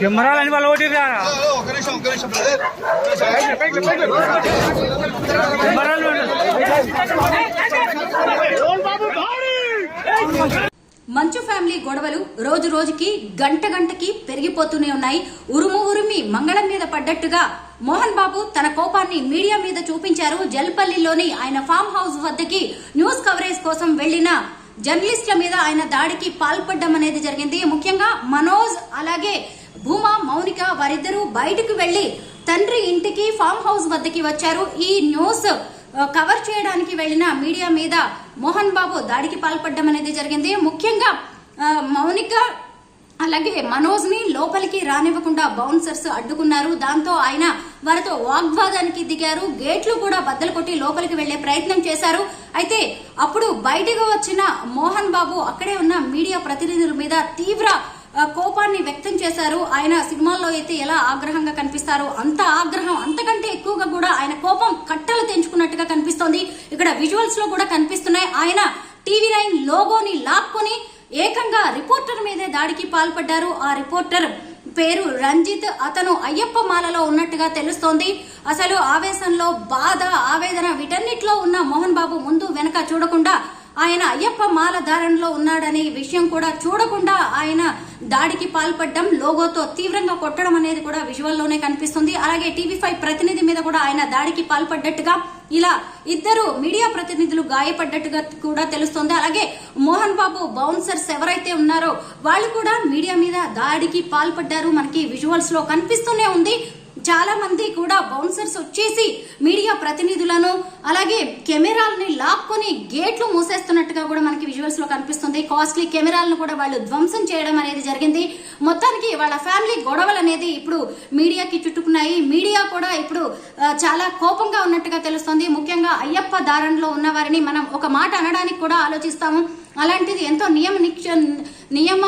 కెమెరాలని వాళ్ళు ఓటి మంచు ఫ్యామిలీ గొడవలు రోజు రోజుకి గంట గంటకి పెరిగిపోతూనే ఉన్నాయి. ఉరుమి మంగళం మీద పడ్డట్టుగా మోహన్ బాబు తన కోపాన్ని మీడియా మీద చూపించారు. జల్పల్లిలోని ఆయన ఫామ్ హౌస్ వద్దకి న్యూస్ కవరేజ్ కోసం వెళ్లిన జర్నలిస్టుల మీద ఆయన దాడికి పాల్పడడం అనేది జరిగింది. ముఖ్యంగా మనోజ్ అలాగే భూమా మౌనిక వారిద్దరూ బయటకు వెళ్లి తండ్రి ఇంటికి ఫామ్ హౌస్ వద్దకి వచ్చారు. ఈ న్యూస్ కవర్ చేయడానికి వెళ్లిన మీడియా మీద మోహన్ బాబు దాడికి పాల్పడడం అనేది జరిగింది. ముఖ్యంగా మౌనిక అలాగే మనోజ్ ని లోపలికి రానివ్వకుండా బౌన్సర్స్ అడ్డుకున్నారు. దాంతో ఆయన వారితో వాగ్వాదానికి దిగారు. గేట్లు కూడా బద్దలు కొట్టి లోపలికి వెళ్లే ప్రయత్నం చేశారు. అయితే అప్పుడు బయటకు వచ్చిన మోహన్ బాబు అక్కడే ఉన్న మీడియా ప్రతినిధుల మీద తీవ్ర కోపాన్ని వ్యక్తం చేశారు. ఆయన సినిమాల్లో అయితే ఎలా ఆగ్రహంగా కనిపిస్తారో అంత ఆగ్రహం, అంతకంటే ఎక్కువగా కూడా ఆయన కోపం కట్టలు తెంచుకున్నట్టుగా కనిపిస్తోంది. ఇక్కడ విజువల్స్ లో కూడా కనిపిస్తున్నాయి. ఆయన TV9 లోగోని లాక్కొని ఏకంగా రిపోర్టర్ మీదే దాడికి పాల్పడ్డారు. ఆ రిపోర్టర్ పేరు రంజిత్. అతను అయ్యప్ప మాలలో ఉన్నట్టుగా తెలుస్తోంది. అసలు ఆవేశంలో బాధ, ఆవేదన వీటన్నిటిలో ఉన్న మోహన్ బాబు ముందు వెనక చూడకుండా ఆయన అయ్యప్ప మాల ధారణలో ఉన్నాడనే విషయం కూడా చూడకుండా ఆయన దాడికి పాల్పడడం, లోగోతో తీవ్రంగా కొట్టడం అనేది కూడా విజువల్లోనే కనిపిస్తుంది. అలాగే TV5 ప్రతినిధి మీద కూడా ఆయన దాడికి పాల్పడ్డట్టుగా, ఇలా ఇద్దరు మీడియా ప్రతినిధులు గాయపడ్డట్టుగా కూడా తెలుస్తోంది. అలాగే మోహన్ బాబు బౌన్సర్స్ ఎవరైతే ఉన్నారో వాళ్ళు కూడా మీడియా మీద దాడికి పాల్పడ్డారు. మనకి విజువల్స్ లో కనిపిస్తూనే ఉంది. చాలా మంది కూడా బౌన్సర్స్ వచ్చేసి మీడియా ప్రతినిధులను అలాగే కెమెరాలని లాక్కొని గేట్లు మూసేస్తున్నట్టుగా కూడా మనకి విజువల్స్ లో కనిపిస్తుంది. కాస్ట్లీ కెమెరాలను కూడా వాళ్ళు ధ్వంసం చేయడం అనేది జరిగింది. మొత్తానికి వాళ్ళ ఫ్యామిలీ గొడవలు అనేది ఇప్పుడు మీడియాకి చుట్టుకున్నాయి. మీడియా కూడా ఇప్పుడు చాలా కోపంగా ఉన్నట్టుగా తెలుస్తుంది. ముఖ్యంగా అయ్యప్ప ధారణలో ఉన్న వారిని మనం ఒక మాట అనడానికి కూడా ఆలోచిస్తాము. అలాంటిది ఎంతో నియమ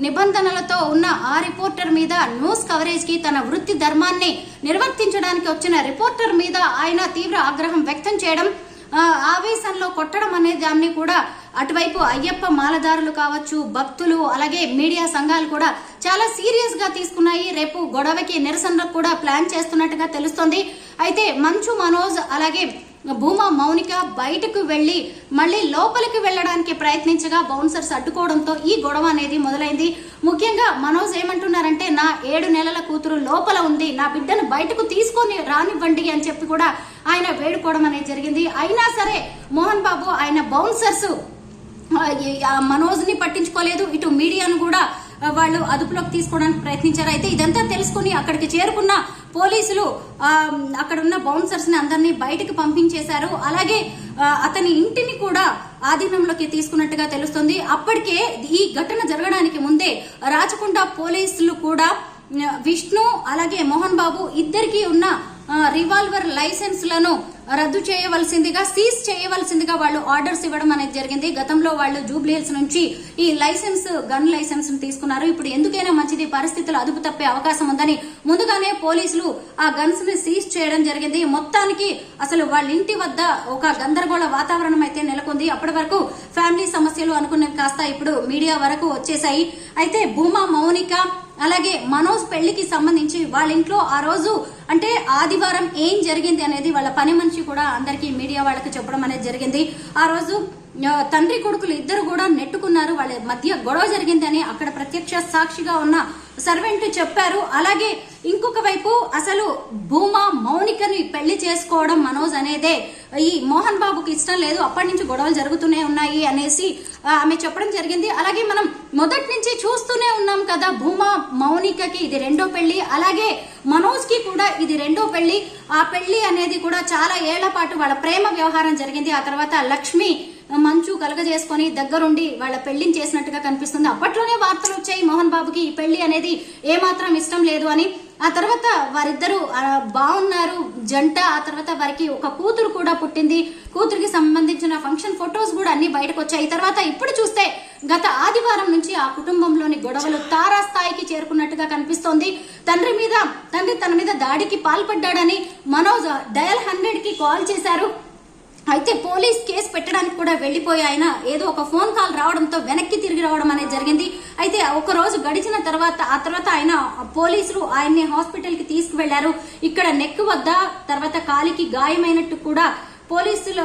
నిబంధనలతో ఉన్న ఆ రిపోర్టర్ మీద న్యూస్ కవరేజ్ కి తన వృత్తి ధర్మాన్ని నిర్వర్తించడానికి వచ్చిన రిపోర్టర్ మీద ఆయన తీవ్ర ఆగ్రహం వ్యక్తం చేయడం, ఆవేశంలో కొట్టడం అనే దాన్ని కూడా అటువైపు అయ్యప్ప మాలదారులు కావచ్చు, భక్తులు అలాగే మీడియా సంఘాలు కూడా చాలా సీరియస్ గా తీసుకున్నాయి. రేపు గొడవకి నిరసనలకు కూడా ప్లాన్ చేస్తున్నట్టుగా తెలుస్తోంది. అయితే మంచు మనోజ్ అలాగే భూమా మౌనిక బయటకు వెళ్లి మళ్లీ లోపలికి వెళ్లడానికి ప్రయత్నించగా బౌన్సర్స్ అడ్డుకోవడంతో ఈ గొడవ అనేది మొదలైంది. ముఖ్యంగా మనోజ్ ఏమంటున్నారంటే, నా 7 నెలల కూతురు లోపల ఉంది, నా బిడ్డను బయటకు తీసుకొని రానివ్వండి అని చెప్పి కూడా ఆయన వేడుకోవడం అనేది జరిగింది. అయినా సరే మోహన్ బాబు ఆయన బౌన్సర్స్ మనోజ్ ని పట్టించుకోలేదు. ఇటు మీడియాను కూడా వాళ్ళు అదుపులోకి తీసుకోవడానికి ప్రయత్నించారు. అయితే ఇదంతా తెలుసుకుని అక్కడికి చేరుకున్న పోలీసులు అక్కడ ఉన్న బౌన్సర్స్ ని అందరినీ బయటకు పంపించేశారు. అలాగే అతని ఇంటిని కూడా ఆధీనంలోకి తీసుకున్నట్టుగా తెలుస్తుంది. అప్పటికే ఈ ఘటన జరగడానికి ముందే రాచకొండ పోలీసులు కూడా విష్ణు అలాగే మోహన్ బాబు ఇద్దరికి ఉన్న రివాల్వర్ లైసెన్స్ లను రద్దు చేయవలసిందిగా, సీజ్ చేయవలసిందిగా వాళ్ళు ఆర్డర్స్ ఇవ్వడం అనేది జరిగింది. గతంలో వాళ్ళు జూబ్లీ హిల్స్ నుంచి ఈ గన్ లైసెన్స్ తీసుకున్నారు. ఇప్పుడు ఎందుకైనా మంచిది, పరిస్థితులు అదుపు తప్పే అవకాశం ఉందని ముందుగానే పోలీసులు ఆ గన్స్ ని సీజ్ చేయడం జరిగింది. మొత్తానికి అసలు వాళ్ళ ఇంటి వద్ద ఒక గందరగోళ వాతావరణం అయితే నెలకొంది. అప్పటి వరకు ఫ్యామిలీ సమస్యలు అనుకున్నవి కాస్త ఇప్పుడు మీడియా వరకు వచ్చేసాయి. అయితే భూమా మౌనిక అలాగే మనోజ్ పెళ్లికి సంబంధించి వాళ్ళ ఇంట్లో ఆ రోజు అంటే ఆదివారం ఏం జరిగింది అనేది వాళ్ళ పని మనిషి కూడా అందరికీ మీడియా వాళ్ళకి చెప్పడం అనేది జరిగింది. ఆ రోజు తండ్రి కొడుకులు ఇద్దరు కూడా నెట్టుకున్నారు, వాళ్ళ మధ్య గొడవ జరిగిందని అక్కడ ప్రత్యక్ష సాక్షిగా ఉన్న సర్వెంట్ చెప్పారు. అలాగే ఇంకొక వైపు అసలు భూమా మౌనికని పెళ్లి చేసుకోవడం మనోజ్ అనేదే ఈ మోహన్ బాబుకి ఇష్టం లేదు, అప్పటి నుంచి గొడవలు జరుగుతూనే ఉన్నాయి అనేసి ఆమె చెప్పడం జరిగింది. అలాగే మనం మొదటి నుంచి చూస్తూనే ఉన్నాం కదా, భూమా మౌనికకి ఇది 2వ పెళ్లి, అలాగే మనోజ్ కి కూడా ఇది 2వ పెళ్లి. ఆ పెళ్లి అనేది కూడా చాలా ఏళ్ల పాటు వాళ్ళ ప్రేమ వ్యవహారం జరిగింది. ఆ తర్వాత లక్ష్మి మంచు కలగజేసుకొని దగ్గరుండి వాళ్ళ పెళ్లిని చేసినట్టుగా కనిపిస్తుంది. అప్పట్లోనే వార్తలు వచ్చాయి మోహన్ బాబుకి ఈ పెళ్లి అనేది ఏమాత్రం ఇష్టం లేదు అని. ఆ తర్వాత వారిద్దరూ బాగున్నారు జంట. ఆ తర్వాత వారికి ఒక కూతురు కూడా పుట్టింది. కూతురికి సంబంధించిన ఫంక్షన్ ఫొటోస్ కూడా అన్ని బయటకు వచ్చాయి. తర్వాత ఇప్పుడు చూస్తే గత ఆదివారం నుంచి ఆ కుటుంబంలోని గొడవలు తారాస్థాయికి చేరుకున్నట్టుగా కనిపిస్తోంది. తండ్రి తన మీద దాడికి పాల్పడ్డాడని మనోజ్ డయల్ 100కి కాల్ చేశారు. అయితే పోలీస్ కేసు పెట్టడానికి కూడా వెళ్లిపోయి ఆయన ఏదో ఒక ఫోన్ కాల్ రావడంతో వెనక్కి తిరిగి రావడం అనేది జరిగింది. అయితే ఒక రోజు గడిచిన తర్వాత ఆయన పోలీసులు ఆయన్ని హాస్పిటల్ కి తీసుకువెళ్లారు. ఇక్కడ నెక్ వద్ద తర్వాత కాలికి గాయమైనట్టు కూడా పోలీసుల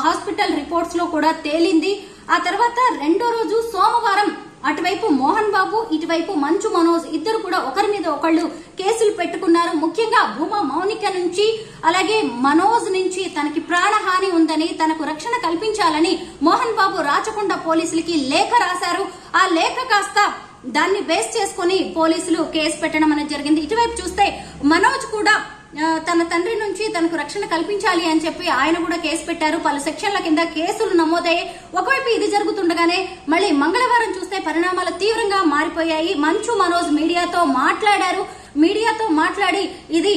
హాస్పిటల్ రిపోర్ట్స్ లో కూడా తేలింది. ఆ తర్వాత రెండో రోజు సోమవారం అటువైపు మోహన్ బాబు ఇటువైపు మంచు మనోజ్ ఇద్దరు కూడా ఒకరి మీద ఒకళ్ళు కేసులు పెట్టుకున్నారు. ముఖ్యంగా భూమా మౌనిక నుంచి అలాగే మనోజ్ నుంచి తనకి ప్రాణహాని ఉందని తనకు రక్షణ కల్పించాలని మోహన్ బాబు రాచకొండ పోలీసులకి లేఖ రాశారు. ఆ లేఖ కాస్త దాన్ని బేస్ చేసుకుని పోలీసులు కేసు పెట్టడం అనేది జరిగింది. ఇటువైపు చూస్తే మనోజ్ కూడా తన తండ్రి నుంచి తనకు రక్షణ కల్పించాలి అని చెప్పి ఆయన కూడా కేసు పెట్టారు. పలు సెక్షన్ల కింద కేసులు నమోదయ్యాయి. ఒకవైపు ఇది జరుగుతుండగానే మళ్ళీ మంగళవారం చూస్తే పరిణామాలు తీవ్రంగా మారిపోయాయి. మంచు మనోజ్ మీడియాతో మాట్లాడి ఇది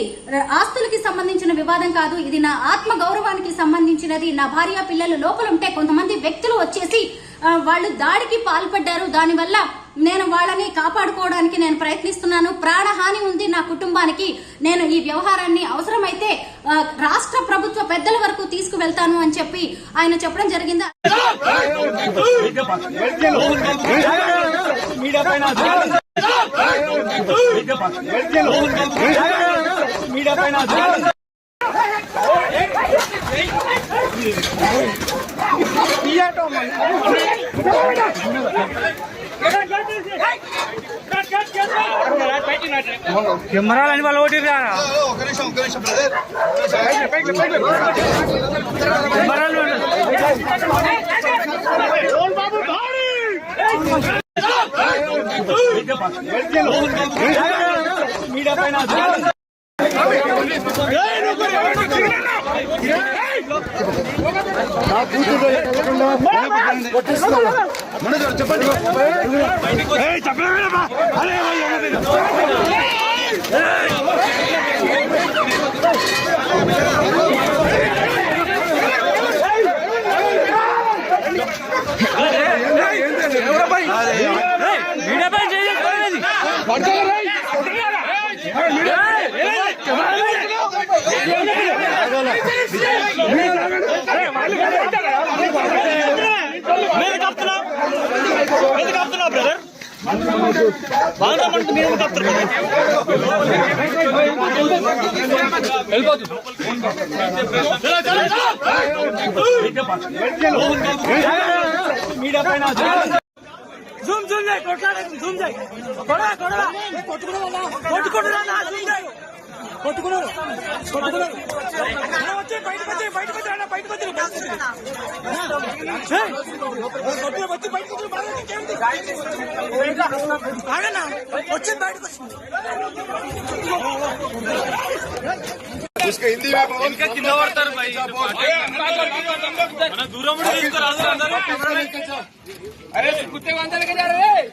ఆస్తులకి సంబంధించిన వివాదం కాదు, ఇది నా ఆత్మ గౌరవానికి సంబంధించినది. నా భార్య పిల్లలు లోపల ఉంటే కొంతమంది వ్యక్తులు వచ్చేసి వాళ్ళు దాడికి పాల్పడ్డారు. దానివల్ల నేను వాళ్ళని కాపాడుకోవడానికి నేను ప్రయత్నిస్తున్నాను. ప్రాణహాని ఉంది నా కుటుంబానికి. నేను ఈ వ్యవహారాన్ని అవసరమైతే రాష్ట్ర ప్రభుత్వ పెద్దల వరకు తీసుకువెళ్తాను అని చెప్పి ఆయన చెప్పడం జరిగింది. కెమెరాలని వాళ్ళు ఓటి మీడియా పైన చెప్పండి. మీడియా పైన జూమ్ చేయి, కొట్లాడే జూమ్ చేయి, కొట్టుకున్నారు వచ్చి బయటకు उसका हिंदी में ఇంకా కింద పడతారు మన దూరం తీసుకురాదు. अरे कुत्ते को अंदर लेके जा रहे हैं।